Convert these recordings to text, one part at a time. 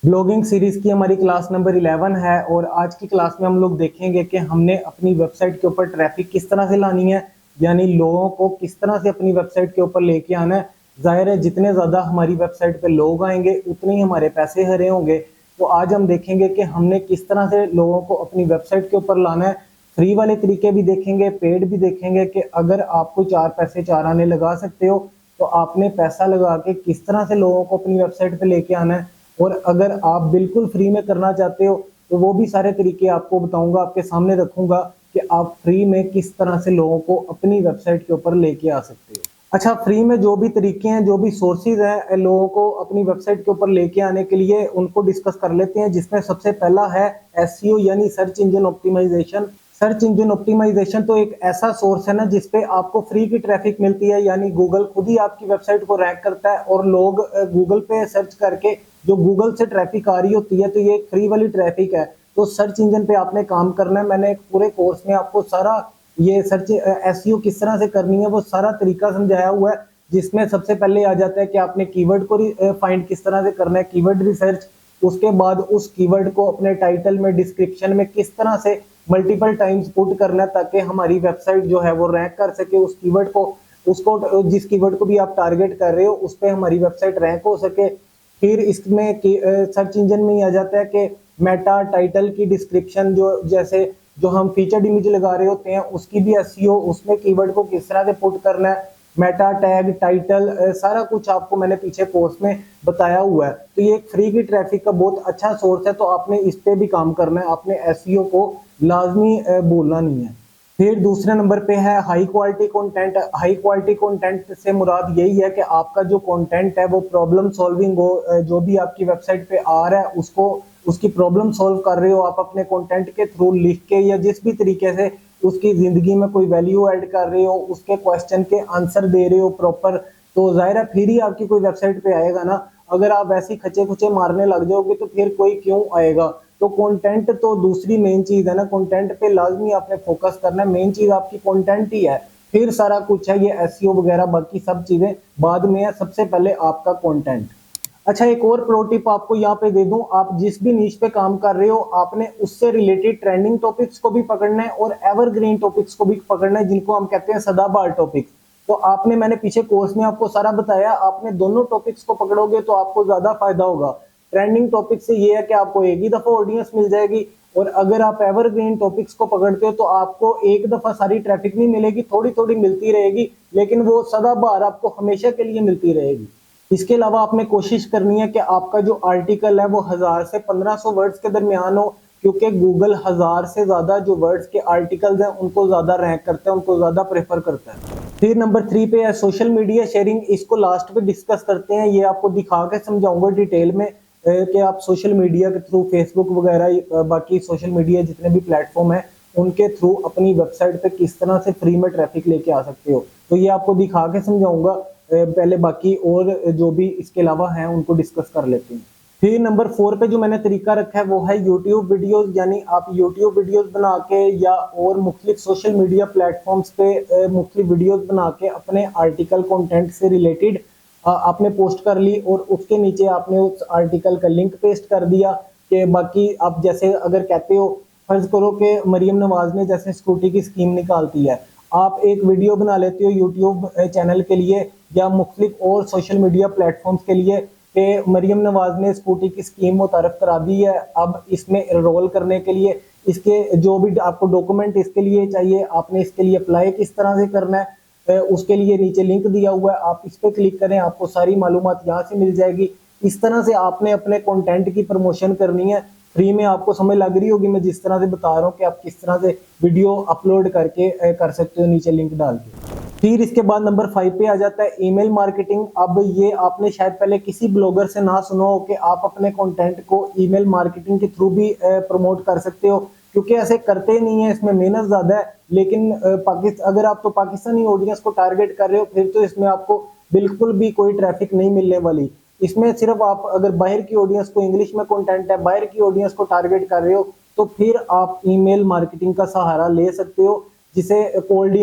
Blogging series की हमारी class number 11 है और आज की क्लास में हम लोग देखेंगे कि हमने अपनी वेबसाइट के ऊपर ट्रैफिक किस तरह से लानी है, यानी लोगों को किस तरह से अपनी वेबसाइट के ऊपर लेके आना है। जाहिर है जितने ज़्यादा हमारी वेबसाइट पे लोग आएंगे उतने ही हमारे पैसे हरे होंगे। तो आज हम देखेंगे कि हमने किस तरह से लोगों को अपनी वेबसाइट के ऊपर लाना है। फ्री वाले तरीके भी देखेंगे, पेड भी देखेंगे कि अगर आपको चार पैसे चार आने लगा सकते हो तो आपने पैसा लगा के किस तरह से लोगों को अपनी वेबसाइट पे लेके आना है। और अगर आप बिल्कुल फ्री में करना चाहते हो तो वो भी सारे तरीके आपको बताऊंगा, आपके सामने रखूंगा कि आप फ्री में किस तरह से लोगों को अपनी वेबसाइट के ऊपर लेके आ सकते हो। अच्छा, फ्री में जो भी तरीके हैं, जो भी सोर्सेज हैं लोगों को अपनी वेबसाइट के ऊपर लेके आने के लिए, उनको डिस्कस कर लेते हैं। जिसमें सबसे पहला है एसईओ यानी search engine optimization. Search engine optimization तो एक ऐसा सोर्स है ना जिसपे आपको फ्री की ट्रैफिक मिलती है, यानी गूगल खुद ही आपकी वेबसाइट को रैंक करता है और लोग गूगल पे सर्च करके जो गूगल से ट्रैफिक आ रही होती है तो ये एक फ्री वाली ट्रैफिक है। तो सर्च इंजन पे आपने काम करना है। मैंने एक पूरे कोर्स में आपको सारा ये सर्च एसईओ किस तरह से करनी है वो सारा तरीका समझाया हुआ है, जिसमें सबसे पहले आ जाता है कि आपने कीवर्ड को फाइंड किस तरह से करना है, कीवर्ड रिसर्च। उसके बाद उस कीवर्ड को अपने टाइटल में, डिस्क्रिप्शन में किस तरह से मल्टीपल टाइम्स पुट करना है ताकि हमारी वेबसाइट जो है वो रैंक कर सके उस कीवर्ड को, उसको जिस कीवर्ड को भी आप टारगेट कर रहे हो उस पर हमारी वेबसाइट रैंक हो सके। फिर इसमें सर्च इंजन में ही आ जाता है कि मेटा, टाइटल की डिस्क्रिप्शन, जो जैसे जो हम फीचर्ड इमेज लगा रहे होते हैं उसकी भी एसईओ, उसमें कीवर्ड को किस तरह से पुट करना है, मेटा टैग, टाइटल, सारा कुछ आपको मैंने पीछे कोर्स में बताया हुआ है। तो ये एक फ्री की ट्रैफिक का बहुत अच्छा सोर्स है, तो आपने इस पे भी काम करना है, आपने एसईओ को लाजमी भूलना नहीं है। फिर दूसरे नंबर पे है high quality content. High quality content से मुराद यही है कि आपका जो कंटेंट है वो प्रॉब्लम सॉल्विंग हो, जो भी आपकी वेबसाइट पे आ रहा है उसको, उसकी प्रॉब्लम सॉल्व कर रहे हो आप अपने कंटेंट के थ्रू, लिख के या जिस भी तरीके से उसकी जिंदगी में कोई वैल्यू ऐड कर रहे हो, उसके क्वेश्चन के आंसर दे रहे हो प्रॉपर, तो जाहिर है फिर ही आपकी कोई वेबसाइट पे आएगा ना। अगर आप ऐसे खचे खुचे मारने लग जाओगे तो फिर कोई क्यों आएगा। तो कंटेंट तो दूसरी मेन चीज है ना, कंटेंट पे लाजमी आपने फोकस करना है, मेन चीज आपकी कंटेंट ही है। फिर सारा कुछ है, ये एसईओ वगैरह बाकी सब चीजें बाद में है, सबसे पहले आपका कंटेंट। अच्छा, एक और प्रो टिप आपको यहाँ पे दे दूं, आप जिस भी नीश पे काम कर रहे हो आपने उससे रिलेटेड ट्रेंडिंग टॉपिक्स को भी पकड़ना है और एवरग्रीन टॉपिक्स को भी पकड़ना है, जिनको हम कहते हैं सदाबहार टॉपिक्स। तो आपने, मैंने पीछे कोर्स में आपको सारा बताया, आपने दोनों टॉपिक्स को पकड़ोगे तो आपको ज्यादा फायदा होगा। ट्रेंडिंग टॉपिक से ये है कि आपको एक ही दफा ऑडियंस मिल जाएगी, और अगर आप एवरग्रीन टॉपिक्स को पकड़ते हो तो आपको एक दफा सारी ट्रैफिक नहीं मिलेगी, थोड़ी थोड़ी मिलती रहेगी, लेकिन वो सदाबहार आपको हमेशा के लिए मिलती रहेगी। इसके अलावा आपने कोशिश करनी है कि आपका जो आर्टिकल है वो 1000 से 1500 वर्ड्स के दरमियान हो, क्योंकि गूगल 1000 से ज्यादा जो वर्ड्स के आर्टिकल्स हैं उनको ज्यादा रैंक करता है, उनको ज्यादा प्रेफर करता है। फिर नंबर 3 पे है सोशल मीडिया शेयरिंग। इसको लास्ट पे डिस्कस करते हैं, ये आपको दिखा के समझाऊंगा डिटेल में कि आप सोशल मीडिया के थ्रू, फेसबुक वगैरह बाकी सोशल मीडिया जितने भी प्लेटफॉर्म है उनके थ्रू अपनी वेबसाइट पे किस तरह से फ्री में ट्रैफिक लेके आ सकते हो। तो ये आपको दिखा के समझाऊंगा, पहले बाकी और जो भी इसके अलावा हैं उनको डिस्कस कर लेते हैं। फिर नंबर 4 पे जो मैंने तरीका रखा है वो है यूट्यूब वीडियोस, यानी आप यूट्यूब वीडियोस बना के या और मुख्तलिफ सोशल मीडिया प्लेटफॉर्म्स पे मुख्तलिफ वीडियोस बना के अपने आर्टिकल कंटेंट से रिलेटेड आपने पोस्ट कर ली और उसके नीचे आपने उस आर्टिकल का लिंक पेस्ट कर दिया। कि बाकी आप जैसे अगर कहते हो, फर्ज करो कि मरियम नवाज ने जैसे स्कूटी की स्कीम निकालती है, आप एक वीडियो बना लेते हो यूट्यूब चैनल के लिए या मुख्तलिफ और सोशल मीडिया प्लेटफॉर्म्स के लिए कि मरियम नवाज ने स्कूटी की स्कीम मुतारफ करा दी है, अब इसमें एनरोल करने के लिए इसके जो भी आपको डॉक्यूमेंट इसके लिए चाहिए, आपने इसके लिए अप्लाई किस तरह से करना है, उसके लिए नीचे लिंक दिया हुआ है, आप इस पर क्लिक करें, आपको सारी मालूमात यहाँ से मिल जाएगी। इस तरह से आपने अपने कंटेंट की प्रमोशन करनी है फ्री में। आपको समझ लग रही होगी मैं जिस तरह से बता रहा हूँ कि आप किस तरह से वीडियो अपलोड करके कर सकते हो नीचे लिंक डाल के। फिर इसके बाद नंबर 5 पे आ जाता है ईमेल मार्केटिंग। अब ये आपने शायद पहले किसी ब्लॉगर से ना सुना हो कि आप अपने कंटेंट को ईमेल मार्केटिंग के थ्रू भी प्रमोट कर सकते हो, क्योंकि ऐसे करते नहीं है, इसमें मेहनत ज्यादा है। लेकिन अगर आप तो पाकिस्तानी ऑडियंस को टारगेट कर रहे हो फिर तो इसमें आपको बिल्कुल भी कोई ट्रैफिक नहीं मिलने वाली। इसमें सिर्फ आप अगर बाहर की ऑडियंस को, इंग्लिश में कंटेंट है, बाहर की ऑडियंस को टारगेट कर रहे हो तो फिर आप ईमेल मार्केटिंग का सहारा ले सकते हो, जिसे कोल्ड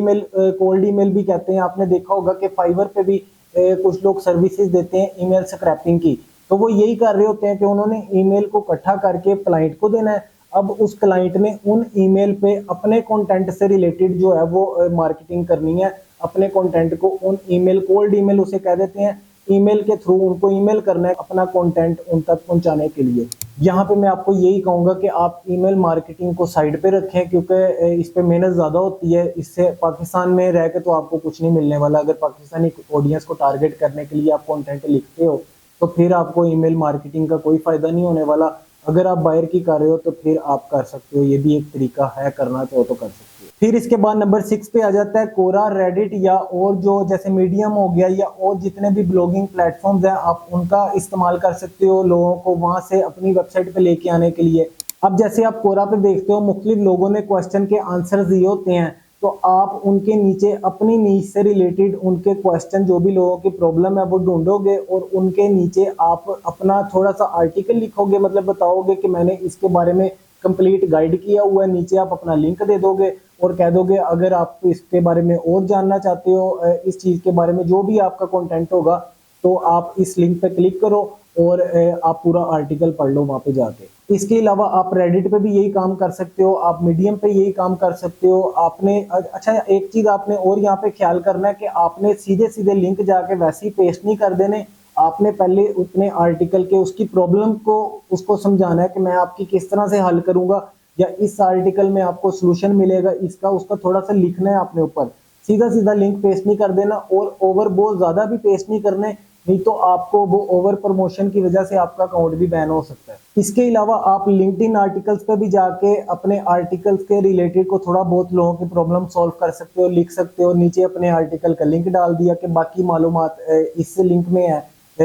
ईमेल भी कहते हैं। आपने देखा होगा कि फाइवर पे भी कुछ लोग सर्विसेज देते हैं ईमेल स्क्रैपिंग की। तो वो यही कर रहे होते हैं कि उन्होंने ईमेल को इकट्ठा करके क्लाइंट को देना है। अब उस क्लाइंट ने उन ईमेल पे अपने कंटेंट से रिलेटेड जो है वो मार्केटिंग करनी है, अपने कंटेंट को उन ईमेल, कोल्ड ईमेल उसे कह देते हैं, ईमेल के थ्रू उनको ईमेल करना है अपना कंटेंट उन तक पहुंचाने के लिए। यहाँ पे मैं आपको यही कहूंगा कि आप ईमेल मार्केटिंग को साइड पे रखें, क्योंकि इस पे मेहनत ज्यादा होती है। इससे पाकिस्तान में रह के तो आपको कुछ नहीं मिलने वाला। अगर पाकिस्तानी ऑडियंस को टारगेट करने के लिए आप कंटेंट लिखते हो तो फिर आपको ईमेल मार्केटिंग का कोई फायदा नहीं होने वाला। अगर आप बायर की कर रहे हो तो फिर आप कर सकते हो, ये भी एक तरीका है, करना चाहो तो कर सकते हो। फिर इसके बाद नंबर 6 पे आ जाता है कोरा, रेडिट या और जो जैसे मीडियम हो गया या और जितने भी ब्लॉगिंग प्लेटफॉर्म्स हैं आप उनका इस्तेमाल कर सकते हो लोगों को वहां से अपनी वेबसाइट पे लेके आने के लिए। अब जैसे आप कोरा पे देखते हो मुख्तलिफ लोगों ने क्वेश्चन के आंसर दिए होते हैं, तो आप उनके नीचे अपनी नीच से रिलेटेड उनके क्वेश्चन, जो भी लोगों की प्रॉब्लम है वो ढूंढोगे और उनके नीचे आप अपना थोड़ा सा आर्टिकल लिखोगे, मतलब बताओगे कि मैंने इसके बारे में कंप्लीट गाइड किया हुआ है। नीचे आप अपना लिंक दे दोगे और कह दोगे अगर आप इसके बारे में और जानना चाहते हो, इस चीज के बारे में जो भी आपका कंटेंट होगा, तो आप इस लिंक पे क्लिक करो और आप पूरा आर्टिकल पढ़ लो वहां पे जाके। इसके अलावा आप रेडिट पे भी यही काम कर सकते हो, आप मीडियम पे यही काम कर सकते हो। आपने अच्छा एक चीज आपने और यहाँ पे ख्याल करना है कि आपने सीधे सीधे लिंक जाके वैसे ही पेस्ट नहीं कर देने। आपने पहले उतने आर्टिकल के उसकी प्रॉब्लम को उसको समझाना है कि मैं आपकी किस तरह से हल करूंगा, या इस आर्टिकल में आपको सोल्यूशन मिलेगा इसका, उसका थोड़ा सा लिखना है अपने ऊपर। सीधा सीधा लिंक पेस्ट नहीं कर देना और ओवर बहुत ज्यादा भी पेस्ट नहीं करने, नहीं तो आपको वो ओवर प्रमोशन की वजह से आपका अकाउंट भी बैन हो सकता है। इसके अलावा आप लिंक्डइन आर्टिकल्स पे भी जाके अपने आर्टिकल्स के रिलेटेड को थोड़ा बहुत लोगों की प्रॉब्लम सॉल्व कर सकते हो, लिख सकते हो। नीचे अपने आर्टिकल का लिंक डाल दिया कि बाकी मालूमात इस लिंक में है,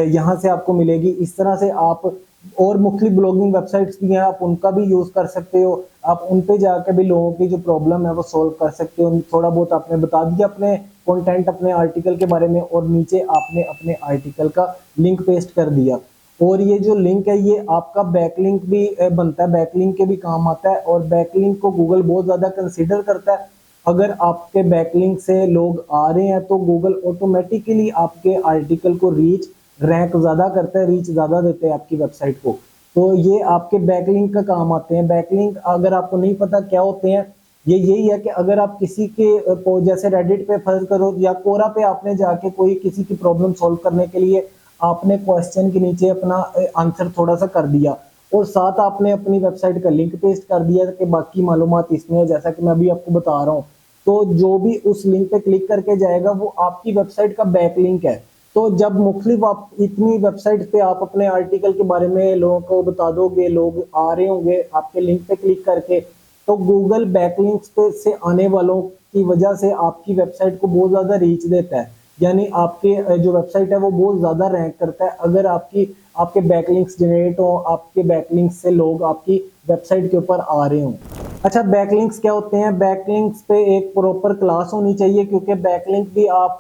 यहाँ से आपको मिलेगी। इस तरह से आप और मुख्तलिफ ब्लॉगिंग वेबसाइट्स भी हैं, आप उनका भी यूज कर सकते हो। आप उन पे जाकर भी लोगों की जो प्रॉब्लम है वो सॉल्व कर सकते हो। थोड़ा बहुत आपने बता दिया अपने कंटेंट, अपने आर्टिकल के बारे में, और नीचे आपने अपने आर्टिकल का लिंक पेस्ट कर दिया। और ये जो लिंक है ये आपका बैकलिंक भी बनता है, बैकलिंक के भी काम आता है। और बैकलिंक को गूगल बहुत ज्यादा कंसीडर करता है। अगर आपके बैकलिंक से लोग आ रहे हैं तो गूगल ऑटोमेटिकली आपके आर्टिकल को रीच, रैंक ज्यादा करता है, रीच ज्यादा देते हैं आपकी वेबसाइट को। तो ये आपके बैकलिंक का काम आते हैं। बैकलिंक अगर आपको नहीं पता क्या होते हैं, ये यही है कि अगर आप किसी के जैसे रेडिट पे फर्ज करो या कोरा पे आपने जाके कोई किसी की प्रॉब्लम सॉल्व करने के लिए आपने क्वेश्चन के नीचे अपना आंसर थोड़ा सा कर दिया और साथ आपने अपनी वेबसाइट का लिंक पेस्ट कर दिया कि बाकी मालूमात इसमें है, जैसा कि मैं अभी आपको बता रहा हूँ। तो जो भी उस लिंक पे क्लिक करके जाएगा वो आपकी वेबसाइट का बैकलिंक है। तो जब मुख्तलिफ आप इतनी वेबसाइट पे आप अपने आर्टिकल के बारे में लोगों को बता दोगे, लोग आ रहे होंगे आपके लिंक पे क्लिक करके, तो गूगल बैकलिंक्स पे से आने वालों की वजह से आपकी वेबसाइट को बहुत ज्यादा रीच देता है। यानी आपके जो वेबसाइट है वो बहुत ज्यादा रैंक करता है अगर आपके बैकलिंक्स जनरेट हो, आपके बैकलिंक्स से लोग आपकी वेबसाइट के ऊपर आ रहे हों। अच्छा, बैकलिंक्स क्या होते हैं? बैकलिंक्स पे एक प्रॉपर क्लास होनी चाहिए, क्योंकि बैकलिंक भी आप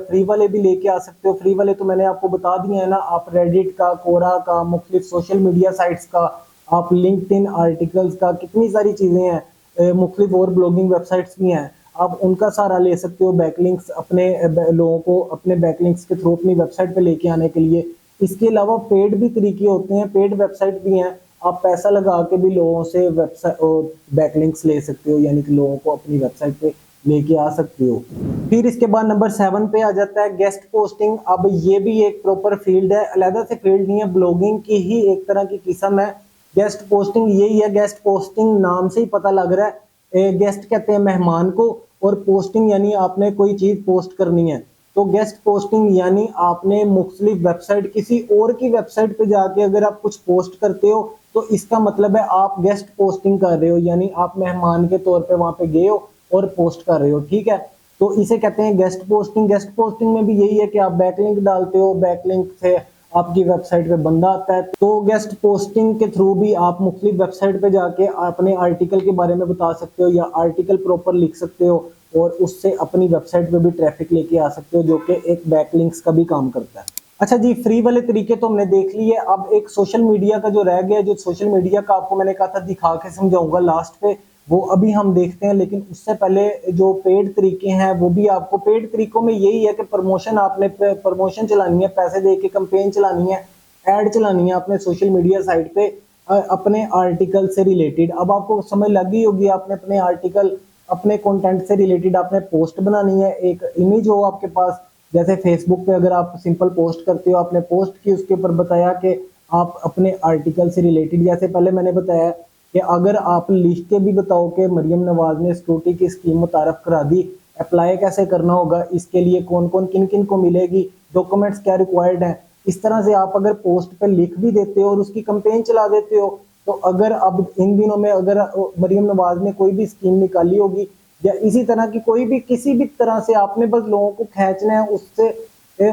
फ्री वाले भी लेके आ सकते हो। फ्री वाले तो मैंने आपको बता दिए है ना, आप रेडिट का, कोरा का, मुख्तलिफ सोशल मीडिया साइट्स का, आप लिंक्डइन आर्टिकल्स का, कितनी सारी चीजें हैं, मुख्तलिफ और ब्लॉगिंग वेबसाइट्स भी हैं, आप उनका सहारा ले सकते हो बैकलिंक्स अपने लोगों को अपने बैकलिंक्स के थ्रू अपनी वेबसाइट पे लेके आने के लिए। इसके अलावा पेड भी तरीके होते हैं, पेड वेबसाइट भी हैं, आप पैसा लगा के भी लोगों से वेबसाइट बैकलिंक्स ले सकते हो, यानी कि लोगों को अपनी वेबसाइट पे लेके आ सकते हो। फिर इसके बाद नंबर 7 पे आ जाता है गेस्ट पोस्टिंग। अब ये भी एक प्रॉपर फील्ड है, अलग से फील्ड नहीं है, ब्लॉगिंग की ही एक तरह की किस्म है। गेस्ट पोस्टिंग यही है, गेस्ट पोस्टिंग नाम से ही पता लग रहा है, गेस्ट कहते हैं मेहमान को, और पोस्टिंग यानी आपने कोई चीज पोस्ट करनी है। तो गेस्ट पोस्टिंग यानी आपने मुख्तलिफ वेबसाइट, किसी और की वेबसाइट पे जाके अगर आप कुछ पोस्ट करते हो तो इसका मतलब है आप गेस्ट पोस्टिंग कर रहे हो, यानी आप मेहमान के तौर पे वहां पे गए हो और पोस्ट कर रहे हो, ठीक है। तो इसे कहते हैं गेस्ट पोस्टिंग। गेस्ट पोस्टिंग में भी यही है कि आप बैकलिंक डालते हो, बैकलिंक से आपकी वेबसाइट पे बंदा आता है। तो गेस्ट पोस्टिंग के थ्रू भी आप मुख्तलिफ वेबसाइट पे जाके अपने आर्टिकल के बारे में बता सकते हो या आर्टिकल प्रॉपर लिख सकते हो और उससे अपनी वेबसाइट पे भी ट्रैफिक लेके आ सकते हो, जो कि एक बैकलिंक्स का भी काम करता है। अच्छा जी, फ्री वाले तरीके तो हमने देख लिए। अब एक सोशल मीडिया का जो रह गया, जो सोशल मीडिया का आपको मैंने कहा था दिखा के समझाऊंगा लास्ट पे, वो अभी हम देखते हैं। लेकिन उससे पहले जो पेड तरीके हैं वो भी आपको, पेड तरीकों में यही है कि प्रमोशन, आपने प्रमोशन चलानी है, पैसे दे के कैंपेन चलानी है, ऐड चलानी है अपने सोशल मीडिया साइट पे अपने आर्टिकल से रिलेटेड। अब आपको समझ लग गई होगी, आपने अपने आर्टिकल अपने कंटेंट से रिलेटेड आपने पोस्ट बनानी है, एक इमेज हो आपके पास। जैसे फेसबुक पे अगर आप सिंपल पोस्ट करते हो, आपने पोस्ट की, उसके ऊपर बताया कि आप अपने आर्टिकल से रिलेटेड, जैसे पहले मैंने बताया कि अगर आप लिख के भी बताओ कि मरियम नवाज ने सिक्योरिटी की स्कीम मुतारफ करा दी, अप्लाई कैसे करना होगा, इसके लिए कौन कौन किन किन को मिलेगी, डॉक्यूमेंट्स क्या रिक्वायर्ड हैं, इस तरह से आप अगर पोस्ट पे लिख भी देते हो और उसकी कंपेन चला देते हो, तो अगर अब इन दिनों में अगर मरियम नवाज ने कोई भी स्कीम निकाली होगी या इसी तरह की कोई भी किसी भी तरह से आपने बस लोगों को खींचना है,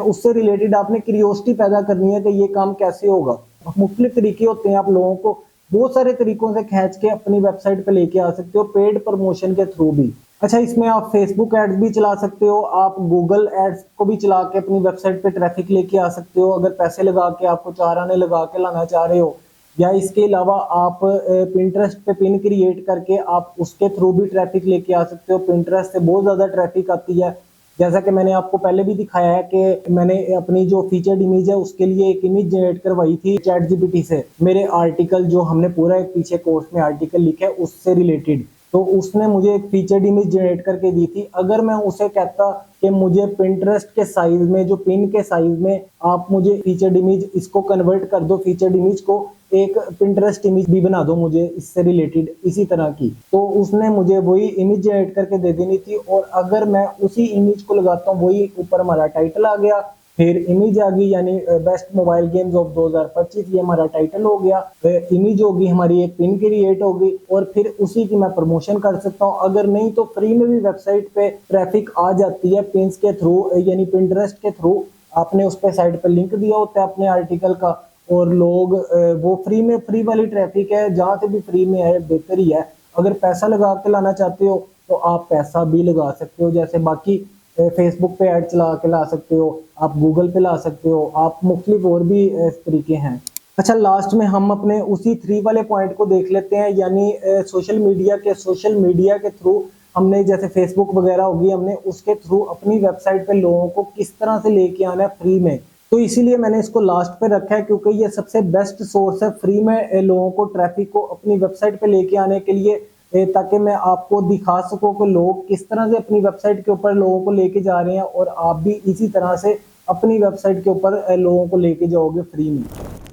उससे रिलेटेड आपने क्यूरियोसिटी पैदा करनी है कि ये काम कैसे होगा। मुख्तलिफ तरीके होते हैं, आप लोगों को बहुत सारे तरीकों से खींच के अपनी वेबसाइट पे लेके आ सकते हो, पेड प्रमोशन के थ्रू भी। अच्छा, इसमें आप फेसबुक एड्स भी चला सकते हो, आप गूगल एड्स को भी चला के अपनी वेबसाइट पे ट्रैफिक लेके आ सकते हो, अगर पैसे लगा के आपको 4 आने लगा के लाना चाह रहे हो। या इसके अलावा आप पिंटरेस्ट पे पिन क्रिएट करके आप उसके थ्रू भी ट्रैफिक लेके आ सकते हो। पिंटरेस्ट से बहुत ज़्यादा ट्रैफिक आती है, जैसा कि मैंने आपको पहले भी दिखाया है कि मैंने अपनी जो फीचर्ड इमेज है उसके लिए एक इमेज जनरेट करवाई थी चैट जीपीटी से, मेरे आर्टिकल जो हमने पूरा एक पीछे कोर्स में आर्टिकल लिखा है उससे रिलेटेड, तो उसने मुझे एक फीचर्ड इमेज जनरेट करके दी थी। अगर मैं उसे कहता कि मुझे पिंटरेस्ट के साइज में, जो पिन के साइज में आप मुझे फीचर्ड इमेज इसको कन्वर्ट कर दो, फीचर्ड इमेज को एक पिंटरेस्ट इमेज भी बना दो मुझे इससे रिलेटेड इसी तरह की, तो उसने मुझे वही इमेज जनरेट करके दे देनी थी। और अगर मैं उसी इमेज को लगाता हूँ, वही ऊपर हमारा टाइटल आ गया, फिर इमेज आ गई, यानी बेस्ट मोबाइल गेम्स ऑफ 2025 ये हमारा टाइटल हो गया, इमेज होगी हमारी, एक पिन क्रिएट होगी और फिर उसी की मैं प्रमोशन कर सकता हूँ। अगर नहीं तो फ्री में भी वेबसाइट पे ट्रैफिक आ जाती है पिन्स के थ्रू, यानी पिंटरेस्ट के थ्रू। आपने उस पे साइट पे लिंक दिया होता है अपने आर्टिकल का और लोग वो फ्री में, फ्री वाली ट्रैफिक है, जहाँ से भी फ्री में है बेहतर ही है। अगर पैसा लगा के लाना चाहते हो तो आप पैसा भी लगा सकते हो, जैसे बाकी फेसबुक पे ऐड चला के ला सकते हो, आप गूगल पे ला सकते हो, आप मुख्तलिफ और भी तरीके हैं। अच्छा, लास्ट में हम अपने उसी 3 वाले पॉइंट को देख लेते हैं, यानी सोशल मीडिया के थ्रू हमने, जैसे फेसबुक वगैरह होगी, हमने उसके थ्रू अपनी वेबसाइट पे लोगों को किस तरह से लेके आना है फ्री में। तो इसीलिए मैंने इसको लास्ट पे रखा है, क्योंकि ये सबसे बेस्ट सोर्स है फ्री में लोगों को ट्रैफिक को अपनी वेबसाइट पे लेके आने के लिए, ताकि मैं आपको दिखा सकूं कि लोग किस तरह से अपनी वेबसाइट के ऊपर लोगों को लेके जा रहे हैं और आप भी इसी तरह से अपनी वेबसाइट के ऊपर लोगों को लेके जाओगे फ्री में।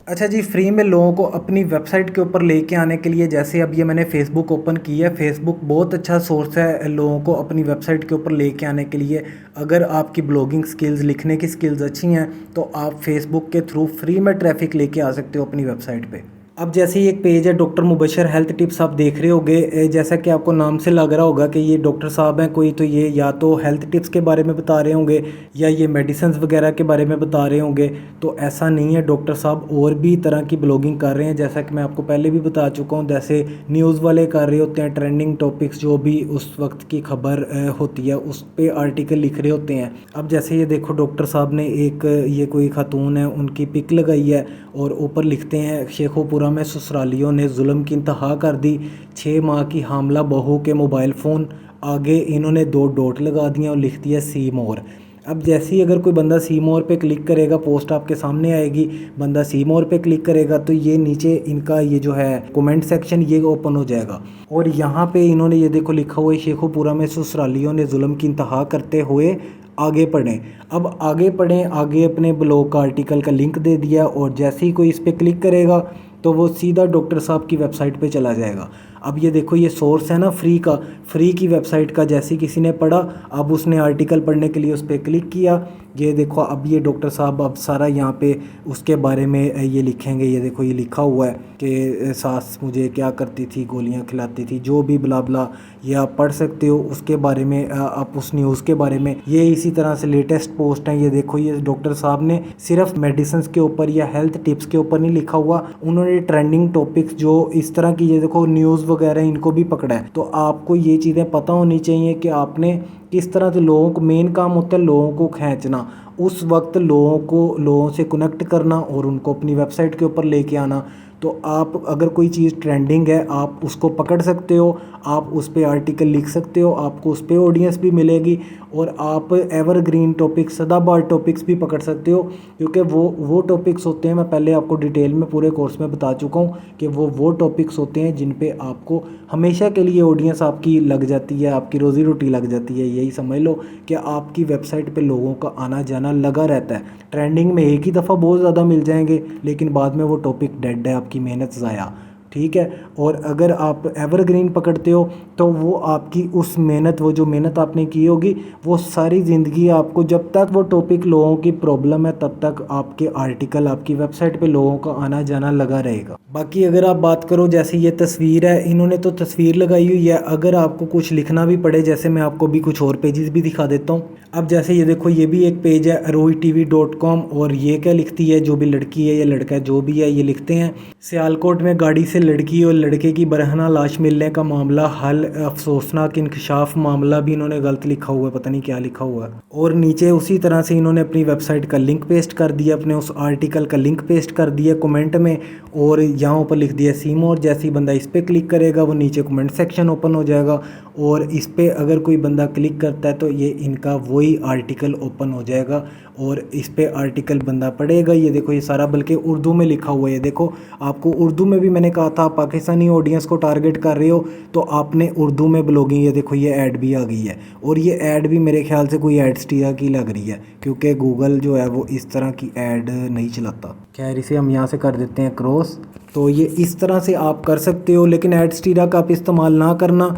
अच्छा जी, फ्री में लोगों को अपनी वेबसाइट के ऊपर लेके आने के लिए, जैसे अब ये मैंने फेसबुक ओपन की है, फेसबुक बहुत अच्छा सोर्स है लोगों को अपनी वेबसाइट के ऊपर लेके आने के लिए। अगर आपकी ब्लॉगिंग स्किल्स, लिखने की स्किल्स अच्छी हैं तो आप फेसबुक के थ्रू फ्री में ट्रैफिक लेके आ सकते हो अपनी वेबसाइट पे। अब जैसे ये एक पेज है डॉक्टर मुबशर हेल्थ टिप्स, आप देख रहे होगे, जैसा कि आपको नाम से लग रहा होगा कि ये डॉक्टर साहब हैं कोई, तो ये या तो हेल्थ टिप्स के बारे में बता रहे होंगे या ये मेडिसिन वगैरह के बारे में बता रहे होंगे। तो ऐसा नहीं है, डॉक्टर साहब और भी तरह की ब्लॉगिंग कर रहे हैं, जैसा कि मैं आपको पहले भी बता चुका हूँ। जैसे न्यूज़ वाले कर रहे होते हैं, ट्रेंडिंग टॉपिक्स जो भी उस वक्त की खबर होती है उस पर आर्टिकल लिख रहे होते हैं। अब जैसे ये देखो, डॉक्टर साहब ने एक, ये कोई खातून है उनकी पिक लगाई है और ऊपर लिखते हैं, शेखोपुरा में ससुरालियों ने जुल्म की इंतहा कर दी, 6 माह की हामला बहू के मोबाइल फ़ोन, आगे इन्होंने 2 डॉट लगा दिए और लिख दिया सी मोर। अब जैसे ही अगर कोई बंदा सी मोर पे क्लिक करेगा, पोस्ट आपके सामने आएगी, बंदा सी मोर पे क्लिक करेगा तो ये नीचे इनका ये जो है कमेंट सेक्शन ये ओपन हो जाएगा और यहाँ पे इन्होंने ये देखो लिखा हुआ है, शेखोपुरा में ससुरालियों ने जुल्म की इंतहा करते हुए आगे पढ़ें। अब आगे पढ़ें, आगे अपने ब्लॉग का आर्टिकल का लिंक दे दिया और जैसे ही कोई इस पर क्लिक करेगा तो वो सीधा डॉक्टर साहब की वेबसाइट पे चला जाएगा। अब ये देखो, ये सोर्स है ना फ्री का, फ्री की वेबसाइट का, जैसे किसी ने पढ़ा, अब उसने आर्टिकल पढ़ने के लिए उस पर क्लिक किया, ये देखो अब ये डॉक्टर साहब अब सारा यहाँ पे उसके बारे में ये लिखेंगे। ये देखो ये लिखा हुआ है कि सास मुझे क्या करती थी, गोलियाँ खिलाती थी, जो भी ब्ला ब्ला, ये आप पढ़ सकते हो उसके बारे में, आप उस न्यूज़ के बारे में। ये इसी तरह से लेटेस्ट पोस्ट है, ये देखो ये डॉक्टर साहब ने सिर्फ मेडिसिन के ऊपर या हेल्थ टिप्स के ऊपर नहीं लिखा हुआ, उन्होंने ट्रेंडिंग टॉपिक्स जो इस तरह की, ये देखो न्यूज़ वगैरह इनको भी पकड़ा है। तो आपको ये चीज़ें पता होनी चाहिए कि आपने किस तरह से लोगों को, मेन काम होता है लोगों को खींचना, उस वक्त लोगों से कनेक्ट करना और उनको अपनी वेबसाइट के ऊपर लेके आना। तो आप अगर कोई चीज़ ट्रेंडिंग है आप उसको पकड़ सकते हो, आप उस पे आर्टिकल लिख सकते हो, आपको उस पे ऑडियंस भी मिलेगी और आप एवरग्रीन टॉपिक्स, सदाबहार टॉपिक्स भी पकड़ सकते हो, क्योंकि वो टॉपिक्स होते हैं, मैं पहले आपको डिटेल में पूरे कोर्स में बता चुका हूँ कि वो टॉपिक्स होते हैं जिन पे आपको हमेशा के लिए ऑडियंस आपकी लग जाती है, आपकी रोज़ी रोटी लग जाती है। यही समझ लो कि आपकी वेबसाइट पे लोगों का आना जाना लगा रहता है। ट्रेंडिंग में एक ही दफ़ा बहुत ज़्यादा मिल जाएंगे, लेकिन बाद में वो टॉपिक डेड है, आपकी मेहनत ज़ाया, ठीक है। और अगर आप एवरग्रीन पकड़ते हो तो वो आपकी उस मेहनत, वो जो मेहनत आपने की होगी वो सारी ज़िंदगी आपको, जब तक वो टॉपिक लोगों की प्रॉब्लम है तब तक आपके आर्टिकल आपकी वेबसाइट पे लोगों का आना जाना लगा रहेगा। बाकी अगर आप बात करो, जैसे ये तस्वीर है, इन्होंने तो तस्वीर लगाई हुई है, अगर आपको कुछ लिखना भी पड़े, जैसे मैं आपको भी कुछ और पेजेस भी दिखा देता हूँ। अब जैसे ये देखो, ये भी एक पेज है arohi-tv.com, और ये क्या लिखती है, जो भी लड़की है या लड़का है जो भी है, ये लिखते हैं सियालकोट में गाड़ी से लड़की और लड़के की बरहना लाश मिलने का मामला हल, अफसोसनाक इंकशाफ। मामला भी इन्होंने गलत लिखा हुआ है, पता नहीं क्या लिखा हुआ है। और नीचे उसी तरह से इन्होंने अपनी वेबसाइट का लिंक पेस्ट कर दिया, अपने उस आर्टिकल का लिंक पेस्ट कर दिया कमेंट में, और यहाँ ऊपर लिख दिया सी मोर। जैसे ही बंदा इस पर क्लिक करेगा वो नीचे कमेंट सेक्शन ओपन हो जाएगा, और इस पर अगर कोई बंदा क्लिक करता है तो ये इनका वही आर्टिकल ओपन हो जाएगा और इस पे आर्टिकल बंदा पढ़ेगा। ये देखो, ये सारा बल्कि उर्दू में लिखा हुआ है। ये देखो, आपको उर्दू में भी मैंने कहा था, पाकिस्तानी ऑडियंस को टारगेट कर रहे हो तो आपने उर्दू में ब्लॉगिंग, ये देखो ये ऐड भी आ गई है, और ये ऐड भी मेरे ख्याल से कोई एडस्टीरा की लग रही है, क्योंकि गूगल जो है वो इस तरह की ऐड नहीं चलाता। खैर, इसे हम यहाँ से कर देते हैं क्रॉस। तो ये इस तरह से आप कर सकते हो, लेकिन एडस्टीरा का आप इस्तेमाल ना करना,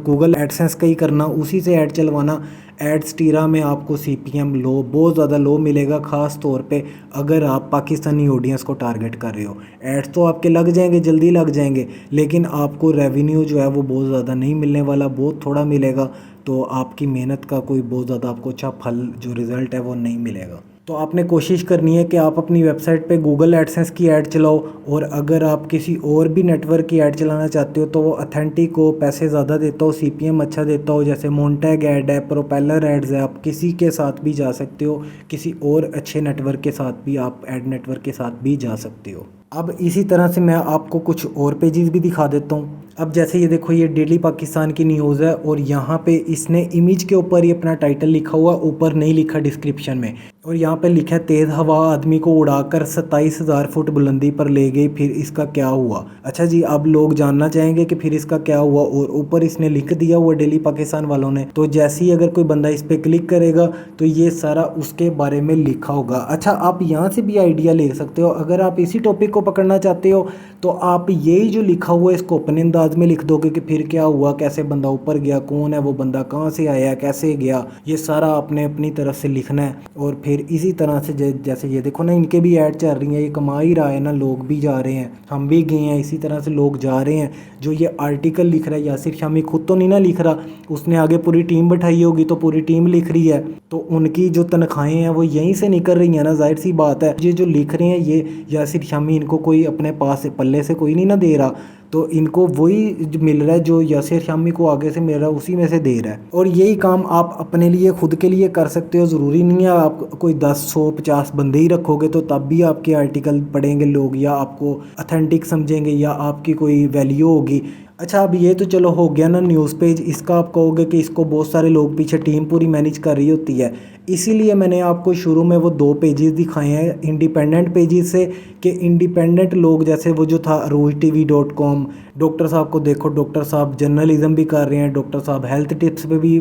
गूगल एडसेंस का ही करना, उसी से ऐड चलवाना। एडस्टीरा में आपको CPM लो, बहुत ज़्यादा लो मिलेगा, ख़ास तौर पे अगर आप पाकिस्तानी ऑडियंस को टारगेट कर रहे हो। एड्स तो आपके लग जाएंगे, जल्दी लग जाएंगे, लेकिन आपको रेवेन्यू जो है वो बहुत ज़्यादा नहीं मिलने वाला, बहुत थोड़ा मिलेगा। तो आपकी मेहनत का कोई बहुत ज़्यादा आपको अच्छा फल, जो रिज़ल्ट है वो नहीं मिलेगा। तो आपने कोशिश करनी है कि आप अपनी वेबसाइट पे गूगल एडसेंस की ऐड चलाओ, और अगर आप किसी और भी नेटवर्क की ऐड चलाना चाहते हो तो वो अथेंटिक हो, पैसे ज़्यादा देता हो, CPM अच्छा देता हो, जैसे मोन्टैग ऐड है, प्रोपेलर एड्स है, आप किसी के साथ भी जा सकते हो, किसी और अच्छे नेटवर्क के साथ भी, आप ऐड नेटवर्क के साथ भी जा सकते हो। अब इसी तरह से मैं आपको कुछ और पेजेस भी दिखा देता हूँ। अब जैसे ये देखो, ये डेली पाकिस्तान की न्यूज़ है, और यहाँ पे इसने इमेज के ऊपर ही अपना टाइटल लिखा हुआ, ऊपर नहीं लिखा डिस्क्रिप्शन में, और यहाँ पे लिखा है तेज़ हवा आदमी को उड़ाकर 27,000 फुट बुलंदी पर ले गई, फिर इसका क्या हुआ। अच्छा जी, अब लोग जानना चाहेंगे कि फिर इसका क्या हुआ, और ऊपर इसने लिख दिया हुआ डेली पाकिस्तान वालों ने। तो जैसे ही अगर कोई बंदा इस पर क्लिक करेगा तो ये सारा उसके बारे में लिखा होगा। अच्छा, आप यहाँ से भी आइडिया ले सकते हो, अगर आप इसी टॉपिक को पकड़ना चाहते हो तो आप यही जो लिखा हुआ है इसको अपने अंदाज में लिख दोगे कि फिर क्या हुआ, कैसे बंदा ऊपर गया, कौन है वो बंदा, कहाँ से आया, कैसे गया, ये सारा आपने अपनी तरफ से लिखना है। और फिर इसी तरह से जैसे ये देखो ना, इनके भी ऐड चल रही हैं, ये कमा ही रहा है ना, लोग भी जा रहे हैं, हम भी गए हैं, इसी तरह से लोग जा रहे हैं। जो ये आर्टिकल लिख रहा है यासिर शामी खुद तो नहीं ना लिख रहा, उसने आगे पूरी टीम बैठाई होगी, तो पूरी टीम लिख रही है, तो उनकी जो तनख्वाहें हैं वो यहीं से निकल रही हैं ना, जाहिर सी बात है। ये जो लिख रहे हैं ये यासिर शामी, इनको कोई अपने पास से पल्ले से कोई नहीं ना दे रहा, तो इनको वही मिल रहा है जो यासिर शामी को आगे से मिल रहा है, उसी में से दे रहा है। और यही काम आप अपने लिए, खुद के लिए कर सकते हो, ज़रूरी नहीं है आप कोई 10, 100, 50 बंदे ही रखोगे तो तब भी आपके आर्टिकल पढ़ेंगे लोग, या आपको अथेंटिक समझेंगे, या आपकी कोई वैल्यू होगी। अच्छा, अब ये तो चलो हो गया ना न्यूज़ पेज, इसका आप कहोगे कि इसको बहुत सारे लोग पीछे टीम पूरी मैनेज कर रही होती है, इसीलिए मैंने आपको शुरू में वो 2 पेजेस दिखाए हैं इंडिपेंडेंट पेजेस से, कि इंडिपेंडेंट लोग, जैसे वो जो था arohi-tv.com, डॉक्टर साहब को देखो, डॉक्टर साहब जर्नलिज्म भी कर रहे हैं, डॉक्टर साहब हेल्थ टिप्स पे भी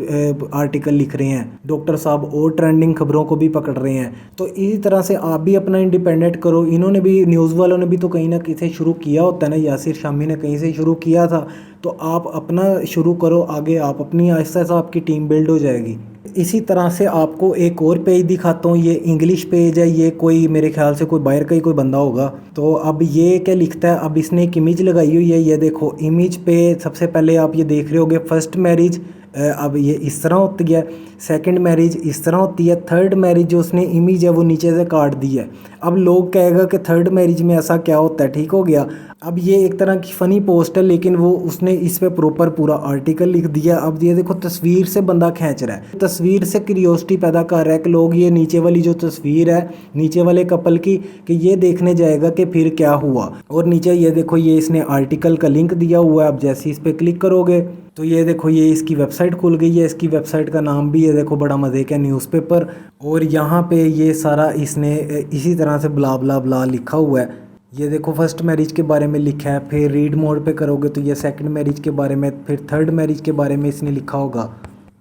आर्टिकल लिख रहे हैं, डॉक्टर साहब और ट्रेंडिंग खबरों को भी पकड़ रहे हैं। तो इसी तरह से आप भी अपना इंडिपेंडेंट करो। इन्होंने भी, न्यूज़ वालों ने भी तो कहीं ना कहीं से शुरू किया होता है ना, यासिर शामी ने कहीं से शुरू किया था, तो आप अपना शुरू करो आगे, आप अपनी आहिस्ता आहिस्ता आपकी टीम बिल्ड हो जाएगी। इसी तरह से आपको एक और पेज दिखाता हूँ, ये इंग्लिश पेज है, ये कोई मेरे ख्याल से कोई बाहर का ही कोई बंदा होगा। तो अब ये क्या लिखता है, अब इसने एक इमेज लगाई हुई है, ये देखो इमेज पे सबसे पहले आप ये देख रहे होगे, फर्स्ट मैरिज, अब ये इस तरह होती है, सेकंड मैरिज इस तरह होती है, थर्ड मैरिज जो उसने इमेज है वो नीचे से काट दी है। अब लोग कहेगा कि थर्ड मैरिज में ऐसा क्या होता है, ठीक हो गया। अब ये एक तरह की फ़नी पोस्ट है, लेकिन वो उसने इस पे प्रॉपर पूरा आर्टिकल लिख दिया। अब ये देखो तस्वीर से बंदा खींच रहा है, तस्वीर से क्यूरियोसिटी पैदा कर रहा है कि लोग ये नीचे वाली जो तस्वीर है नीचे वाले कपल की, कि ये देखने जाएगा कि फिर क्या हुआ। और नीचे ये देखो ये इसने आर्टिकल का लिंक दिया हुआ है। अब जैसे इस पर क्लिक करोगे तो ये देखो ये इसकी वेबसाइट खुल गई है। इसकी वेबसाइट का नाम भी ये देखो बड़ा मज़े का न्यूज़पेपर। और यहाँ पे ये सारा इसने इसी तरह से ब्ला ब्ला ब्ला लिखा हुआ है। ये देखो फर्स्ट मैरिज के बारे में लिखा है, फिर रीड मोड पे करोगे तो ये सेकंड मैरिज के बारे में, फिर थर्ड मैरिज के बारे में इसने लिखा होगा।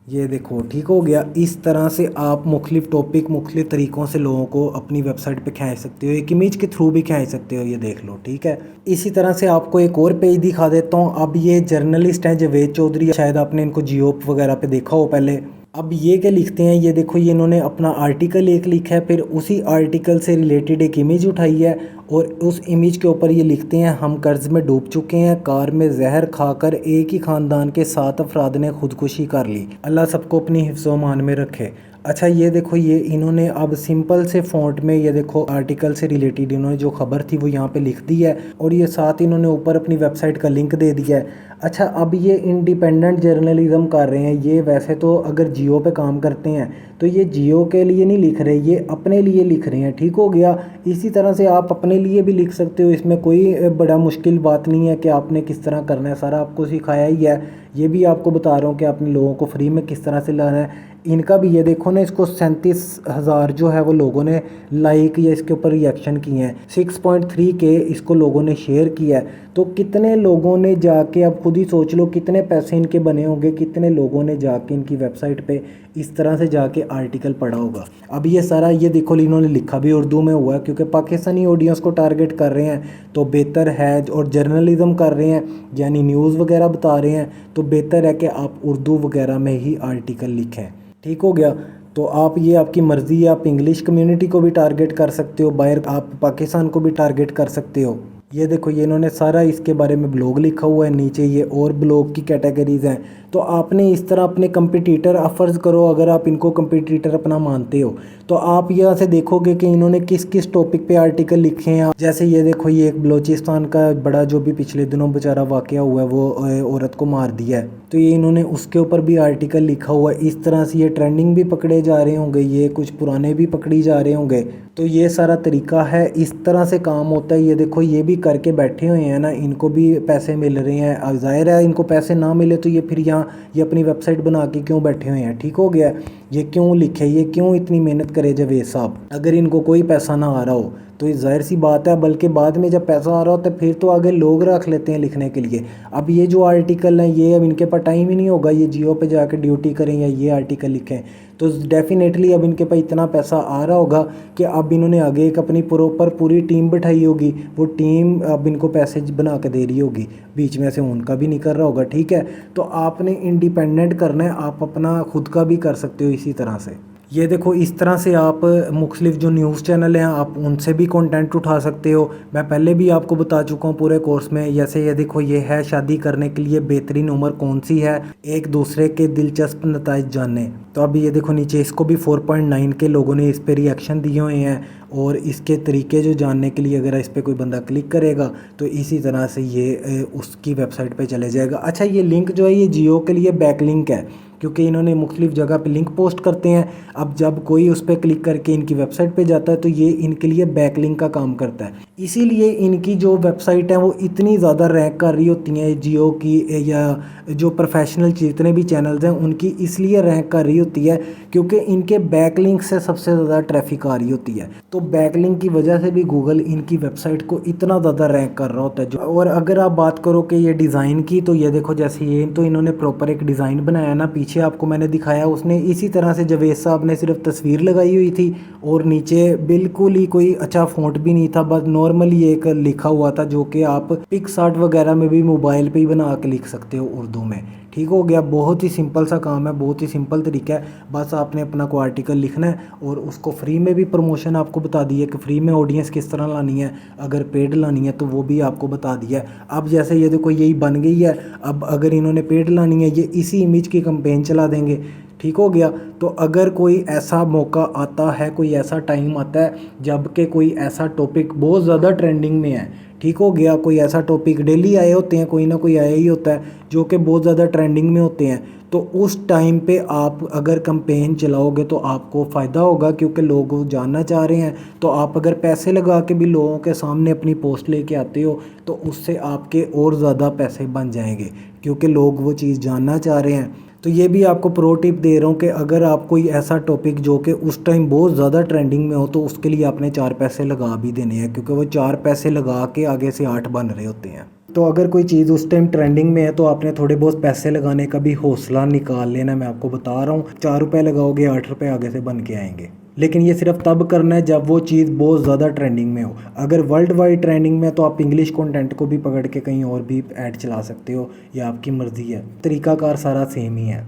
ये देखो ठीक हो गया। इस तरह से आप मुख्तलिफ टॉपिक मुख्तलिफ तरीक़ों से लोगों को अपनी वेबसाइट पे खींच सकते हो, एक इमेज के थ्रू भी खींच सकते हो। ये देख लो ठीक है। इसी तरह से आपको एक और पेज दिखा देता हूँ। अब ये जर्नलिस्ट हैं जावेद चौधरी, शायद आपने इनको जियो वगैरह पे देखा हो पहले। अब ये क्या लिखते हैं, ये देखो ये इन्होंने अपना आर्टिकल एक लिखा है, फिर उसी आर्टिकल से रिलेटेड एक इमेज उठाई है और उस इमेज के ऊपर ये लिखते हैं हम कर्ज में डूब चुके हैं, कार में जहर खाकर एक ही ख़ानदान के 7 अफराद ने खुदकुशी कर ली, अल्लाह सबको अपनी हिफ्ज़ो मान में रखे। अच्छा ये देखो ये इन्होंने अब सिंपल से फ़ॉन्ट में ये देखो आर्टिकल से रिलेटेड इन्होंने जो खबर थी वो यहाँ पे लिख दी है और ये साथ इन्होंने ऊपर अपनी वेबसाइट का लिंक दे दिया है। अच्छा अब ये इंडिपेंडेंट जर्नलिज्म कर रहे हैं। ये वैसे तो अगर जियो पे काम करते हैं तो ये जियो के लिए नहीं लिख रहे, ये अपने लिए लिख रहे हैं। ठीक हो गया। इसी तरह से आप अपने लिए भी लिख सकते हो, इसमें कोई बड़ा मुश्किल बात नहीं है कि आपने किस तरह करना है, सारा आपको सिखाया ही है। ये भी आपको बता रहा हूँ कि आपने लोगों को फ्री में किस तरह से लाना है। इनका भी ये देखो ना, इसको 37,000 जो है वो लोगों ने लाइक या इसके ऊपर रिएक्शन किए हैं, 6.3 के इसको लोगों ने शेयर किया है। तो कितने लोगों ने जाके, अब खुद ही सोच लो कितने पैसे इनके बने होंगे, कितने लोगों ने जाके इनकी वेबसाइट पे इस तरह से जाके आर्टिकल पढ़ा होगा। अब ये सारा ये देखो इन्होंने लिखा भी उर्दू में हुआ है, क्योंकि पाकिस्तानी ऑडियंस को टारगेट कर रहे हैं तो बेहतर है, और जर्नलिज्म कर रहे हैं यानी न्यूज़ वगैरह बता रहे हैं, तो बेहतर है कि आप उर्दू वगैरह में ही आर्टिकल लिखें। ठीक हो गया। तो आप ये आपकी मर्ज़ी है, आप इंग्लिश कम्युनिटी को भी टारगेट कर सकते हो, बाहर आप पाकिस्तान को भी टारगेट कर सकते हो। ये देखो ये इन्होंने सारा इसके बारे में ब्लॉग लिखा हुआ है, नीचे ये और ब्लॉग की कैटेगरीज़ हैं। तो आपने इस तरह अपने कंपटीटर फ़र्ज़ करो अगर आप इनको कंपटीटर अपना मानते हो तो आप यहाँ से देखोगे कि इन्होंने किस किस टॉपिक पे आर्टिकल लिखे हैं। जैसे ये देखो ये एक बलूचिस्तान का बड़ा जो भी पिछले दिनों बेचारा वाक़या हुआ है, वो औरत को मार दिया है, तो ये इन्होंने उसके ऊपर भी आर्टिकल लिखा हुआ है। इस तरह से ये ट्रेंडिंग भी पकड़े जा रहे होंगे, ये कुछ पुराने भी पकड़ी जा रहे होंगे। तो ये सारा तरीका है, इस तरह से काम होता है। ये देखो ये भी करके बैठे हुए हैं ना, इनको भी पैसे मिल रहे हैं। अब ज़ाहिर है इनको पैसे ना मिले तो ये फिर यहाँ ये अपनी वेबसाइट बना के क्यों बैठे हुए हैं। ठीक हो गया। ये क्यों लिखे, ये क्यों इतनी मेहनत करे जावेद साहब, अगर इनको कोई पैसा ना आ रहा हो तो ये जाहिर सी बात है, बल्कि बाद में जब पैसा आ रहा होता है फिर तो आगे लोग रख लेते हैं लिखने के लिए। अब ये जो आर्टिकल हैं ये अब इनके पास टाइम ही नहीं होगा ये जियो पे जाकर ड्यूटी करें या ये आर्टिकल लिखें, तो डेफिनेटली अब इनके पास इतना पैसा आ रहा होगा कि अब इन्होंने आगे एक अपनी प्रॉपर पूरी टीम बिठाई होगी, वो टीम अब इनको पैसे बना के दे रही होगी, बीच में से उनका भी नहीं कर रहा होगा। ठीक है। तो आपने इंडिपेंडेंट करना है, आप अपना खुद का भी कर सकते हो इसी तरह से। ये देखो इस तरह से आप मुख्तलिफ जो न्यूज़ चैनल हैं आप उनसे भी कंटेंट उठा सकते हो। मैं पहले भी आपको बता चुका हूँ पूरे कोर्स में। जैसे ये देखो ये है शादी करने के लिए बेहतरीन उम्र कौन सी है, एक दूसरे के दिलचस्प नताइज जानने। तो अभी ये देखो नीचे इसको भी 4.9 के लोगों ने इस पर रिएक्शन दिए हुए हैं, और इसके तरीके जो जानने के लिए अगर इस पर कोई बंदा क्लिक करेगा तो इसी तरह से ये उसकी वेबसाइट पे चले जाएगा। अच्छा ये लिंक जो है ये जियो के लिए बैक लिंक है, क्योंकि इन्होंने मुख्तलिफ जगह पे लिंक पोस्ट करते हैं। अब जब कोई उस पर क्लिक करके इनकी वेबसाइट पे जाता है तो ये इनके लिए बैक लिंक का काम करता है। इसीलिए इनकी जो वेबसाइट है वो इतनी ज़्यादा रैंक कर रही होती हैं जियो की, या जो प्रोफेशनल जितने भी चैनल्स हैं उनकी इसलिए रैंक कर रही होती है क्योंकि इनके बैक लिंक से सबसे ज़्यादा ट्रैफिक आ रही होती है। तो बैक लिंक की वजह से भी गूगल इनकी वेबसाइट को इतना ज़्यादा रैंक कर रहा होता है। और अगर आप बात करो कि ये डिज़ाइन की, तो ये देखो जैसे ये तो इन्होंने प्रॉपर एक डिज़ाइन बनाया ना, पीछे आपको मैंने दिखाया, उसने इसी तरह से जावेद साहब ने सिर्फ तस्वीर लगाई हुई थी और नीचे बिल्कुल ही कोई अच्छा फ़ॉन्ट भी नहीं था, बस नॉर्मली एक लिखा हुआ था जो कि आप पिक्सआर्ट वगैरह में भी मोबाइल पे ही बना के लिख सकते हो उर्दू में। ठीक हो गया। बहुत ही सिंपल सा काम है, बहुत ही सिंपल तरीका है। बस आपने अपना कोई आर्टिकल लिखना है और उसको फ्री में भी प्रमोशन आपको बता दी है कि फ्री में ऑडियंस किस तरह लानी है, अगर पेड लानी है तो वो भी आपको बता दिया है। अब जैसे ये देखो यही बन गई है, अब अगर इन्होंने पेड लानी है ये इसी इमेज की कैंपेन चला देंगे। ठीक हो गया। तो अगर कोई ऐसा मौका आता है, कोई ऐसा टाइम आता है जब कि कोई ऐसा टॉपिक बहुत ज़्यादा ट्रेंडिंग में है, ठीक हो गया। कोई ऐसा टॉपिक डेली आए होते हैं, कोई ना कोई आया ही होता है जो कि बहुत ज़्यादा ट्रेंडिंग में होते हैं, तो उस टाइम पे आप अगर कैंपेन चलाओगे तो आपको फ़ायदा होगा, क्योंकि लोग वो जानना चाह रहे हैं। तो आप अगर पैसे लगा के भी लोगों के सामने अपनी पोस्ट लेके आते हो तो उससे आपके और ज़्यादा पैसे बन जाएंगे, क्योंकि लोग वो चीज़ जानना चाह रहे हैं। तो ये भी आपको प्रो टिप दे रहा हूँ कि अगर आप कोई ऐसा टॉपिक जो कि उस टाइम बहुत ज़्यादा ट्रेंडिंग में हो तो उसके लिए आपने 4 पैसे लगा भी देने हैं, क्योंकि वो 4 पैसे लगा के आगे से 8 बन रहे होते हैं। तो अगर कोई चीज़ उस टाइम ट्रेंडिंग में है तो आपने थोड़े बहुत पैसे लगाने का भी हौसला निकाल लेना। मैं आपको बता रहा हूँ, 4 रुपये लगाओगे 8 रुपये आगे से बन के आएंगे। लेकिन ये सिर्फ तब करना है जब वो चीज़ बहुत ज़्यादा ट्रेंडिंग में हो। अगर वर्ल्ड वाइड ट्रेंडिंग में तो आप इंग्लिश कंटेंट को भी पकड़ के कहीं और भी ऐड चला सकते हो, ये आपकी मर्ज़ी है। तरीकाकार सारा सेम ही है।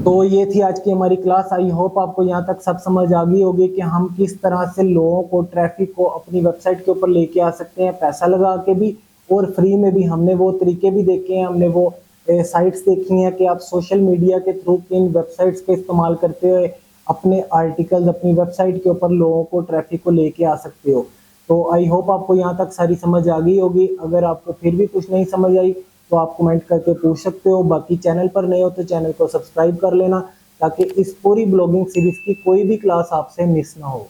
तो ये थी आज की हमारी क्लास। आई होप आपको यहाँ तक सब समझ आ गई होगी कि हम किस तरह से लोगों को, ट्रैफिक को अपनी वेबसाइट के ऊपर लेके आ सकते हैं, पैसा लगा के भी और फ्री में भी। हमने वो तरीके भी देखे हैं, हमने वो साइट्स देखी हैं कि आप सोशल मीडिया के थ्रू किन वेबसाइट्स का इस्तेमाल करते हुए अपने आर्टिकल्स अपनी वेबसाइट के ऊपर लोगों को, ट्रैफिक को लेके आ सकते हो। तो आई होप आपको यहाँ तक सारी समझ आ गई होगी। अगर आपको फिर भी कुछ नहीं समझ आई तो आप कमेंट करके पूछ सकते हो। बाकी चैनल पर नए हो तो चैनल को सब्सक्राइब कर लेना, ताकि इस पूरी ब्लॉगिंग सीरीज की कोई भी क्लास आपसे मिस ना हो।